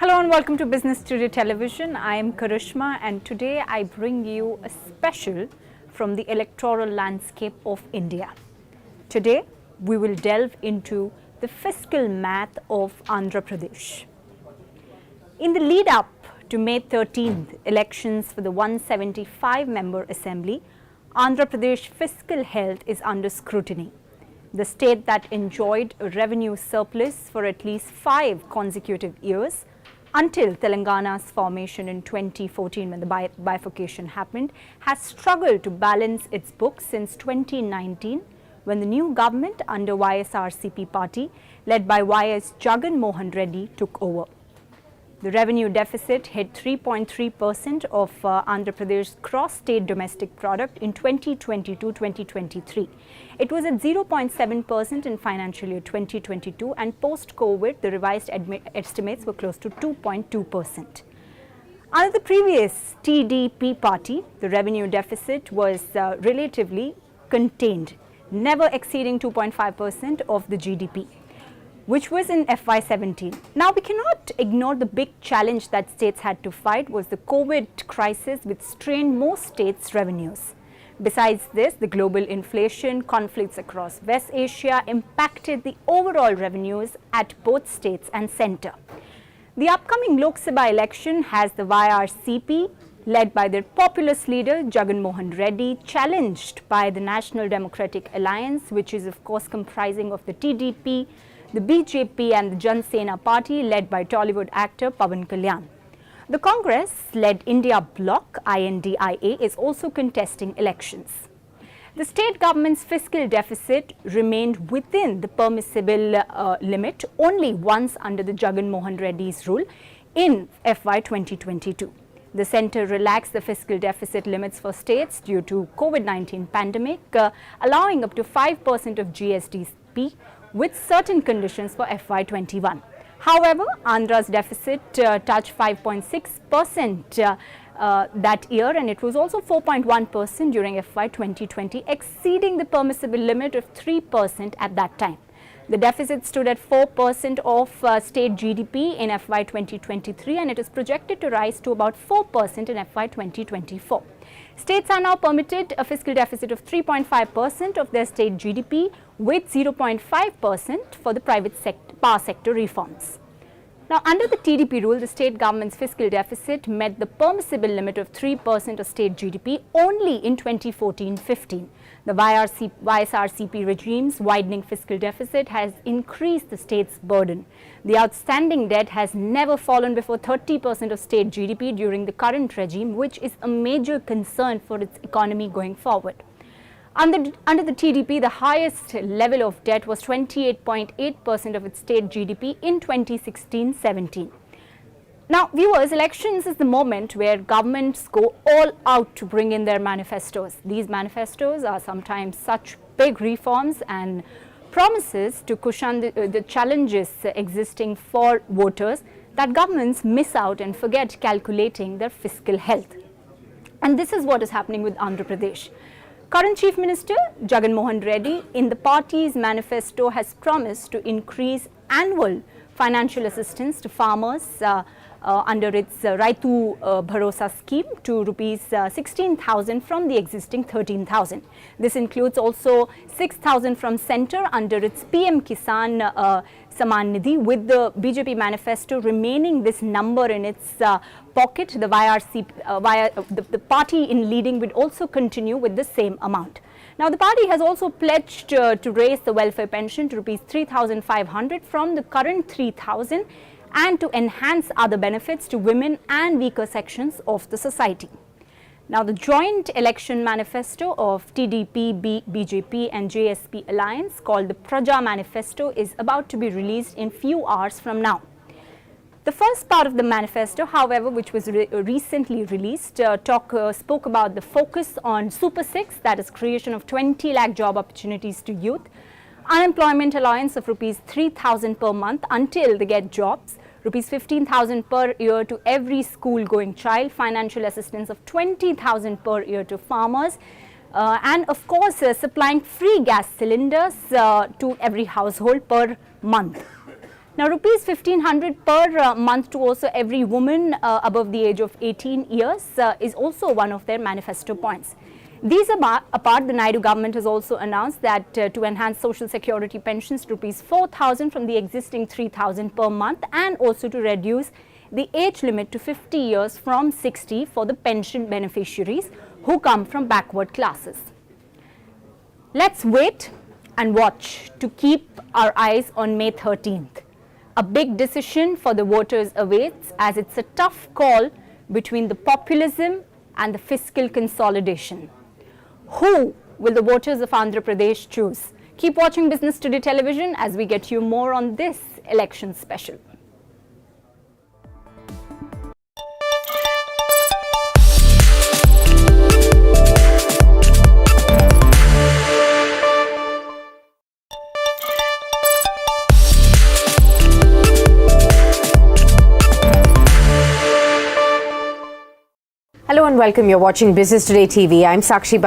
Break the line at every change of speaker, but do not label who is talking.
Hello and welcome to Business Studio Television. I am Karishma and today I bring you a special from the electoral landscape of India. Today we will delve into the fiscal math of Andhra Pradesh. In the lead up to May 13th elections for the 175-member assembly, Andhra Pradesh fiscal health is under scrutiny. The state that enjoyed a revenue surplus for at least 5 consecutive years until Telangana's formation in 2014 when the bifurcation happened, has struggled to balance its books since 2019 when the new government under YSRCP party led by Jagan Mohan Reddy took over. The revenue deficit hit 3.3% of Andhra Pradesh's gross-state domestic product in 2022-2023. It was at 0.7% in financial year 2022, and post-COVID, the revised estimates were close to 2.2%. Under the previous TDP party, the revenue deficit was relatively contained, never exceeding 2.5% of the GDP, which was in FY17. Now, we cannot ignore the big challenge that states had to fight was the COVID crisis, which strained most states' revenues. Besides this, the global inflation, conflicts across West Asia impacted the overall revenues at both states and centre. The upcoming Lok Sabha election has the YSRCP, led by their populist leader Jagan Mohan Reddy, challenged by the National Democratic Alliance, which is of course comprising of the TDP, the BJP and the Jan Sena party led by Tollywood actor Pawan Kalyan. The Congress-led India bloc, INDIA, is also contesting elections. The state government's fiscal deficit remained within the permissible limit only once under the Jagan Mohan Reddy's rule in FY 2022. The centre relaxed the fiscal deficit limits for states due to COVID-19 pandemic, allowing up to 5% of GSDP with certain conditions for FY21. However, Andhra's deficit touched 5.6% that year, and it was also 4.1% during FY 2020, exceeding the permissible limit of 3% at that time. The deficit stood at 4% of state GDP in FY 2023, and it is projected to rise to about 4% in FY 2024. States are now permitted a fiscal deficit of 3.5% of their state GDP with 0.5% for the private power sector reforms. Now, under the TDP rule, the state government's fiscal deficit met the permissible limit of 3% of state GDP only in 2014-15. The YSRCP regime's widening fiscal deficit has increased the state's burden. The outstanding debt has never fallen before 30% of state GDP during the current regime, which is a major concern for its economy going forward. Under the TDP, the highest level of debt was 28.8% of its state GDP in 2016-17. Now, viewers, elections is the moment where governments go all out to bring in their manifestos. These manifestos are sometimes such big reforms and promises to cushion the challenges existing for voters that governments miss out and forget calculating their fiscal health. And this is what is happening with Andhra Pradesh. Current Chief Minister Jagan Mohan Reddy in the party's manifesto has promised to increase annual financial assistance to farmers under its Raitu Bharosa scheme to rupees 16,000 from the existing 13,000. This includes also 6,000 from centre under its PM Kisan Saman Nidhi, with the BJP manifesto remaining this number in its pocket. The the party in leading would also continue with the same amount. Now, the party has also pledged to raise the welfare pension to rupees 3,500 from the current 3,000 and to enhance other benefits to women and weaker sections of the society. Now, the joint election manifesto of TDP, BJP and JSP alliance, called the Praja Manifesto, is about to be released in few hours from now. The first part of the manifesto, however, which was recently released, spoke about the focus on Super 6, that is creation of 20 lakh job opportunities to youth, unemployment allowance of rupees 3,000 per month until they get jobs, rupees 15,000 per year to every school-going child, financial assistance of 20,000 per year to farmers, and of course supplying free gas cylinders to every household per month. Now, rupees 1500 per month to also every woman above the age of 18 years is also one of their manifesto points. These apart, the Naidu government has also announced that to enhance social security pensions to rupees 4,000 from the existing 3,000 per month, and also to reduce the age limit to 50 years from 60 for the pension beneficiaries who come from backward classes. Let's wait and watch to keep our eyes on May 13th. A big decision for the voters awaits, as it's a tough call between the populism and the fiscal consolidation. Who will the voters of Andhra Pradesh choose? Keep watching Business Today television as we get you more on this election special.
Hello and welcome. You're watching Business Today TV. I'm Sakshi